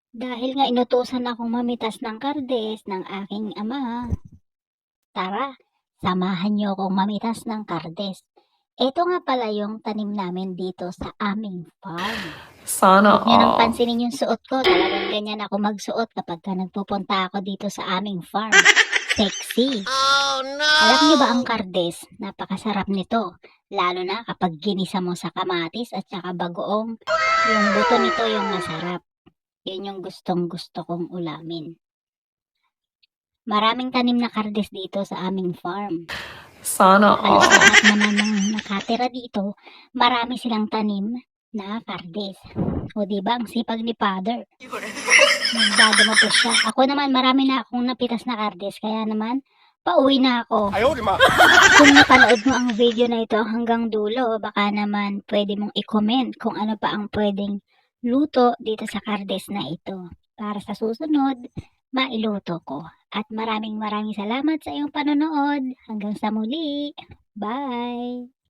Dahil nga inutusan akong mamitas ng kardes ng aking ama, tara, samahan niyo akong mamitas ng kardes. Ito nga pala yung tanim namin dito sa aming farm. Sana Huwag niyo nang all. pansinin yung suot ko, talagang ganyan ako magsuot kapag nagpupunta ako dito sa aming farm. Sexy! Alam niyo ba ang kardes? Napakasarap nito, lalo na kapag ginisa mo sa kamatis at saka bagoong. Yung buto nito yung masarap. Yun yung gustong-gusto kong ulamin. Maraming tanim na kardes dito sa aming farm. Sana Halos all. lahat naman ng nakatira dito, marami silang tanim na kardes. O diba, ang sipag ni Father. Nagdadamo po siya. Ako naman, marami na akong napitas na kardes, kaya naman, pauwi na ako. Kung napanood mo ang video na ito hanggang dulo, baka naman pwede mong i-comment kung ano pa ang pwedeng luto dito sa kardes na ito. Para sa susunod, mailuto ko. At maraming salamat sa iyong panonood. Hanggang sa muli. Bye!